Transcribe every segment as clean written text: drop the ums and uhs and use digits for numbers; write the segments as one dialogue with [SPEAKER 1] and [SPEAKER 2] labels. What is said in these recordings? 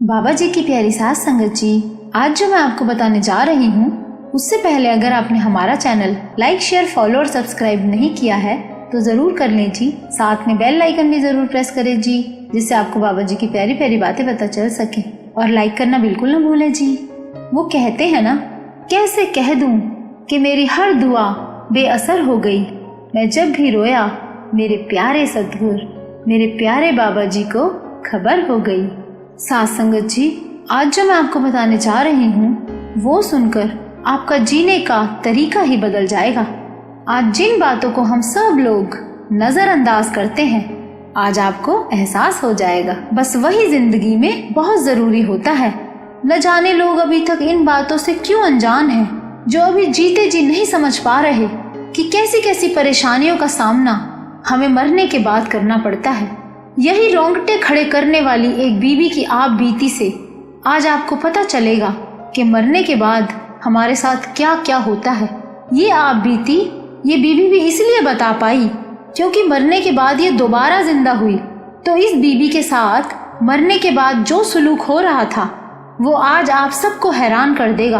[SPEAKER 1] बाबा जी की प्यारी सास संगत जी, आज जो मैं आपको बताने जा रही हूँ उससे पहले अगर आपने हमारा चैनल लाइक, शेयर, फॉलो और सब्सक्राइब नहीं किया है तो ज़रूर कर लें जी। साथ में बेल आइकन भी ज़रूर प्रेस करें जी, जिससे आपको बाबा जी की प्यारी प्यारी बातें पता चल सके। और लाइक करना बिल्कुल ना भूलें जी। वो कहते हैं ना, कैसे कह दूँ कि मेरी हर दुआ बेअसर हो गई। मैं जब भी रोया मेरे प्यारे सद्गुर, मेरे प्यारे बाबा जी को खबर हो गई। साथ संगत जी, आज जो मैं आपको बताने जा रही हूँ वो सुनकर आपका जीने का तरीका ही बदल जाएगा। आज जिन बातों को हम सब लोग नजरअंदाज करते हैं, आज आपको एहसास हो जाएगा। बस वही जिंदगी में बहुत जरूरी होता है। न जाने लोग अभी तक इन बातों से क्यों अनजान हैं, जो अभी जीते जी नहीं समझ पा रहे कि कैसी कैसी परेशानियों का सामना हमें मरने के बाद करना पड़ता है। यही रोंगटे खड़े करने वाली एक बीवी की आप बीती से आज आपको पता चलेगा कि मरने के बाद हमारे साथ क्या क्या होता है। ये आप बीती ये बीवी भी इसलिए बता पाई क्योंकि मरने के बाद ये दोबारा जिंदा हुई। तो इस बीवी के साथ मरने के बाद जो सुलूक हो रहा था वो आज आप सबको हैरान कर देगा।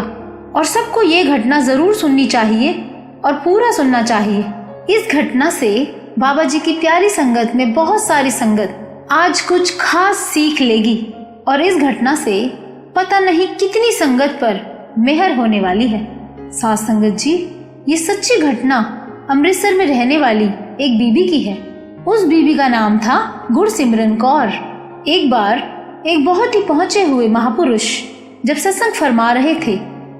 [SPEAKER 1] और सबको ये घटना जरूर सुननी चाहिए और पूरा सुनना चाहिए। इस घटना से बाबा जी की प्यारी संगत में बहुत सारी संगत आज कुछ खास सीख लेगी और इस घटना से पता नहीं कितनी संगत पर मेहर होने वाली है। साथ संगत जी, ये सच्ची घटना अमृतसर में रहने वाली एक बीबी की है। उस बीबी का नाम था गुरसिमरन कौर। एक बार एक बहुत ही पहुंचे हुए महापुरुष जब सत्संग फरमा रहे थे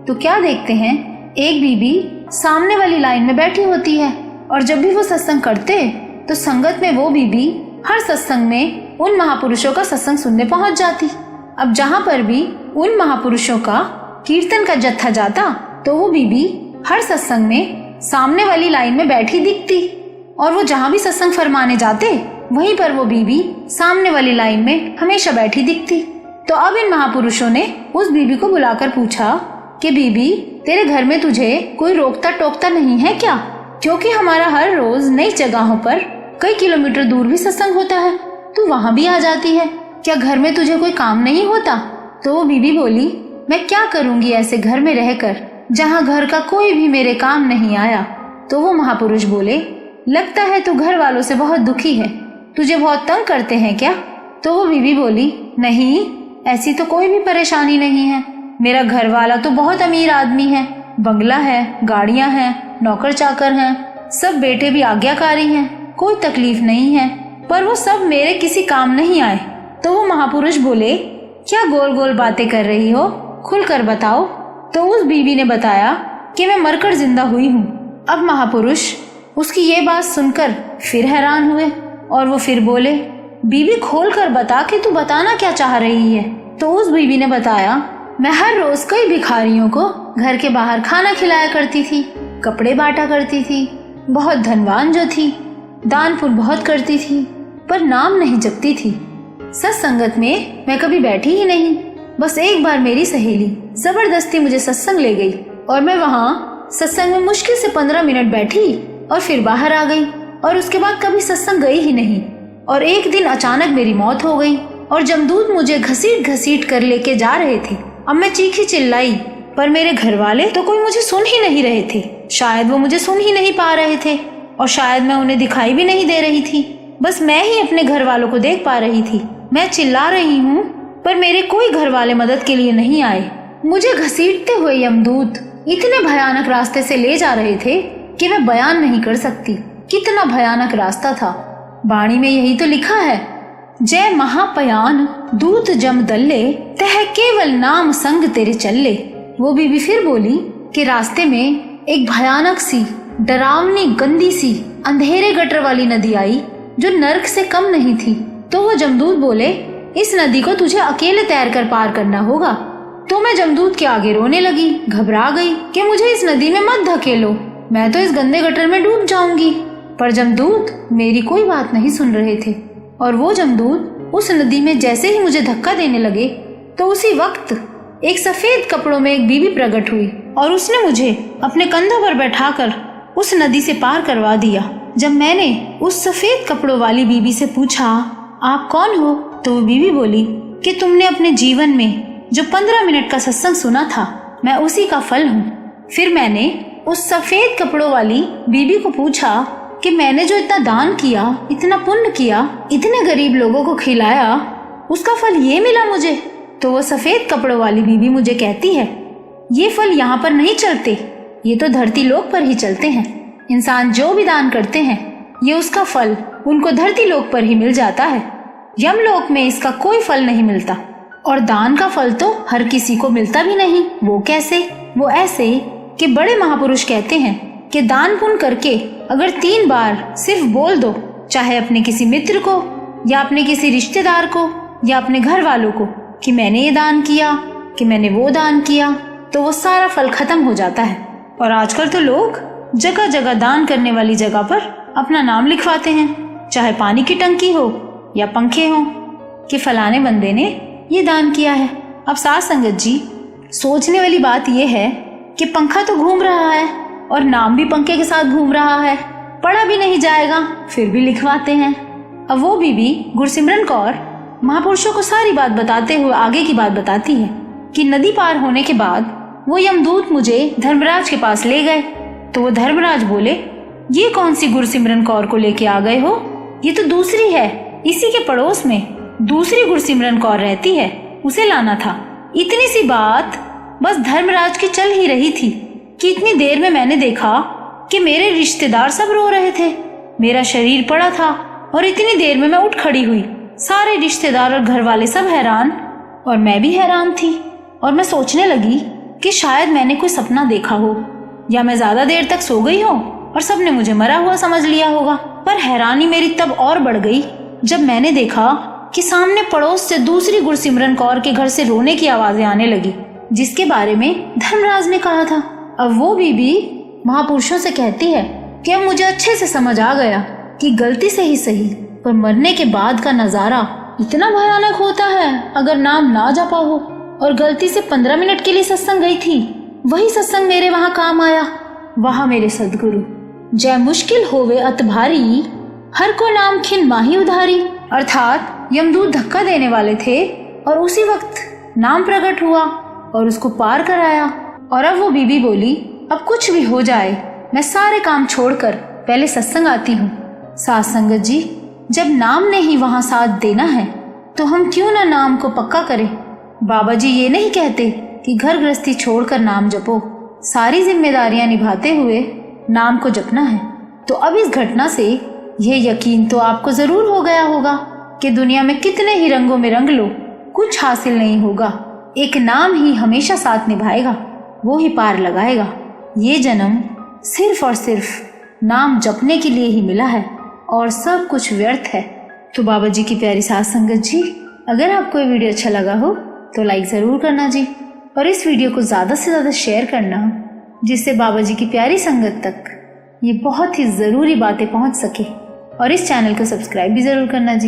[SPEAKER 1] तो क्या देखते हैं, एक बीबी सामने वाली लाइन में बैठी होती है और जब भी वो सत्संग करते तो संगत में वो बीबी हर सत्संग में उन महापुरुषों का सत्संग सुनने पहुंच जाती। अब जहां पर भी उन महापुरुषों का कीर्तन का जत्था जाता तो वो बीबी हर सत्संग में सामने वाली लाइन में बैठी दिखती और वो जहां भी सत्संग फरमाने जाते वहीं पर वो बीबी सामने वाली लाइन में हमेशा बैठी दिखती। तो अब इन महापुरुषों ने उस बीबी को बुलाकर पूछा कि बीबी, तेरे घर में तुझे कोई रोकता टोकता नहीं है क्या? क्योंकि हमारा हर रोज नई जगहों पर कई किलोमीटर दूर भी सत्संग होता है, तू वहाँ भी आ जाती है, क्या घर में तुझे कोई काम नहीं होता? तो वो बीबी बोली, मैं क्या करूंगी ऐसे घर में रहकर जहाँ घर का कोई भी मेरे काम नहीं आया। तो वो महापुरुष बोले, लगता है तू घर वालों से बहुत दुखी है, तुझे बहुत तंग करते हैं क्या? तो वो बीबी बोली, नहीं, ऐसी तो कोई भी परेशानी नहीं है। मेरा घर वाला तो बहुत अमीर आदमी है, बंगला है, गाड़ियां हैं, नौकर चाकर हैं, सब बेटे भी आज्ञाकारी हैं, कोई तकलीफ नहीं है, पर वो सब मेरे किसी काम नहीं आए। तो वो महापुरुष बोले, क्या गोल गोल बातें कर रही हो, खुलकर बताओ। तो उस बीवी ने बताया कि मैं मरकर जिंदा हुई हूँ। अब महापुरुष उसकी ये बात सुनकर फिर हैरान हुए और वो फिर बोले, बीवी खोल कर बता कि तू बताना क्या चाह रही है। तो उस बीवी ने बताया, मैं हर रोज कई भिखारियों को घर के बाहर खाना खिलाया करती थी, कपड़े बांटा करती थी, बहुत धनवान जो थी, दान पुण्य बहुत करती थी, पर नाम नहीं जपती थी। सत्संगत में मैं कभी बैठी ही नहीं। बस एक बार मेरी सहेली जबरदस्ती मुझे सत्संग ले गई और मैं वहाँ सत्संग में मुश्किल से 15 मिनट बैठी और फिर बाहर आ गई और उसके बाद कभी सत्संग गई ही नहीं। और एक दिन अचानक मेरी मौत हो गई और जमदूत मुझे घसीट घसीट कर लेके जा रहे थे। अब मैं चीखी चिल्लाई पर मेरे घर वाले तो कोई मुझे सुन ही नहीं रहे थे। शायद वो मुझे सुन ही नहीं पा रहे थे और शायद मैं उन्हें दिखाई भी नहीं दे रही थी। बस मैं ही अपने घर वालों को देख पा रही थी। मैं चिल्ला रही हूँ पर मेरे कोई घर वाले मदद के लिए नहीं आए। मुझे घसीटते हुए यमदूत इतने भयानक रास्ते से ले जा रहे थे कि मैं बयान नहीं कर सकती कितना भयानक रास्ता था। बाणी में यही तो लिखा है, जय महापयान दूत जम दल्ले, तह केवल नाम संग तेरे चल्ले। वो बीबी फिर बोली कि रास्ते में एक भयानक सी, डरावनी, गंदी सी, अंधेरे गटर वाली नदी आई जो नर्क से कम नहीं थी। तो वो जमदूत बोले, इस नदी को तुझे अकेले तैर कर पार करना होगा। तो मैं जमदूत के आगे रोने लगी, घबरा गई कि मुझे इस नदी में मत धकेलो, मैं तो इस गंदे गटर में डूब जाऊंगी। पर जमदूत मेरी कोई बात नहीं सुन रहे थे और वो जमदूत उस नदी में जैसे ही मुझे धक्का देने लगे तो उसी वक्त एक सफेद कपड़ों में एक बीबी प्रकट हुई और उसने मुझे अपने कंधों पर बैठाकर उस नदी से पार करवा दिया। जब मैंने उस सफेद कपड़ों वाली बीबी से पूछा, आप कौन हो? तो वो बीवी बोली कि तुमने अपने जीवन में जो 15 मिनट का सत्संग सुना था, मैं उसी का फल हूँ। फिर मैंने उस सफेद कपड़ों वाली बीबी को पूछा कि मैंने जो इतना दान किया, इतना पुण्य किया, इतने गरीब लोगों को खिलाया, उसका फल ये मिला मुझे। तो वो सफेद कपड़ों वाली बीबी मुझे कहती है, ये फल यहाँ पर नहीं चलते, ये तो धरती लोक पर ही चलते हैं। इंसान जो भी दान करते हैं, ये उसका फल उनको धरती लोक पर ही मिल जाता है। यमलोक में इसका कोई फल नहीं मिलता। और दान का फल तो हर किसी को मिलता भी नहीं। वो कैसे? वो ऐसे कि बड़े महापुरुष कहते हैं कि दान पुण्य करके अगर 3 बार सिर्फ बोल दो, चाहे अपने किसी मित्र को या अपने किसी रिश्तेदार को या अपने घर वालों को कि मैंने ये दान किया, कि मैंने वो दान किया, तो वो सारा फल खत्म हो जाता है। और आजकल तो लोग जगह जगह दान करने वाली जगह पर अपना नाम लिखवाते हैं, चाहे पानी की टंकी हो या पंखे हो, कि फलाने बंदे ने ये दान किया है। अब साथ संगत जी, सोचने वाली बात यह है कि पंखा तो घूम रहा है और नाम भी पंखे के साथ घूम रहा है, पढ़ा भी नहीं जाएगा, फिर भी लिखवाते हैं। अब वो बीबी गुरसिमरन कौर महापुरुषों को सारी बात बताते हुए आगे की बात बताती है कि नदी पार होने के बाद वो यमदूत मुझे धर्मराज के पास ले गए। तो वो धर्मराज बोले, ये कौन सी गुरसिमरन कौर को लेके आ गए हो? ये तो दूसरी है, इसी के पड़ोस में दूसरी गुरसिमरन कौर रहती है, उसे लाना था। इतनी सी बात बस धर्मराज की चल ही रही थी कि इतनी देर में मैंने देखा कि मेरे रिश्तेदार सब रो रहे थे, मेरा शरीर पड़ा था और इतनी देर में मैं उठ खड़ी हुई। सारे रिश्तेदार और घर वाले सब हैरान और मैं भी हैरान थी। और मैं सोचने लगी कि शायद मैंने कोई सपना देखा हो या मैं ज्यादा देर तक सो गई हो और सबने मुझे मरा हुआ समझ लिया होगा। पर हैरानी मेरी तब और बढ़ गई जब मैंने देखा कि सामने पड़ोस से दूसरी गुरसिमरन कौर के घर से रोने की आवाजें आने लगी, जिसके बारे में धर्मराज ने कहा था। अब वो बीबी महापुरुषों से कहती है कि अब मुझे अच्छे से समझ आ गया कि गलती से ही सही, पर मरने के बाद का नजारा इतना भयानक होता है अगर नाम ना जपा हो। और गलती से 15 मिनट के लिए सत्संग गई थी, वही सत्संग मेरे वहाँ काम आया। वहाँ मेरे सदगुरु जय मुश्किल होवे अत भारी, हर को नाम खिन माही उधारी। अर्थात यमदूत धक्का देने वाले थे और उसी वक्त नाम प्रकट हुआ और उसको पार कराया। और अब वो बीबी बोली, अब कुछ भी हो जाए, मैं सारे काम छोड़कर पहले सत्संग आती हूँ। साथ संगत जी, जब नाम ने ही वहाँ साथ देना है तो हम क्यों ना नाम को पक्का करें। बाबा जी ये नहीं कहते कि घर गृहस्थी छोड़कर नाम जपो, सारी जिम्मेदारियां निभाते हुए नाम को जपना है। तो अब इस घटना से यह यकीन तो आपको जरूर हो गया होगा कि दुनिया में कितने ही रंगों में रंग लो, कुछ हासिल नहीं होगा। एक नाम ही हमेशा साथ निभाएगा, वो ही पार लगाएगा। ये जन्म सिर्फ और सिर्फ नाम जपने के लिए ही मिला है और सब कुछ व्यर्थ है। तो बाबा जी की प्यारी साथ संगत जी, अगर आपको ये वीडियो अच्छा लगा हो तो लाइक ज़रूर करना जी, और इस वीडियो को ज़्यादा से ज़्यादा शेयर करना, जिससे बाबा जी की प्यारी संगत तक ये बहुत ही ज़रूरी बातें पहुंच सके। और इस चैनल को सब्सक्राइब भी ज़रूर करना जी।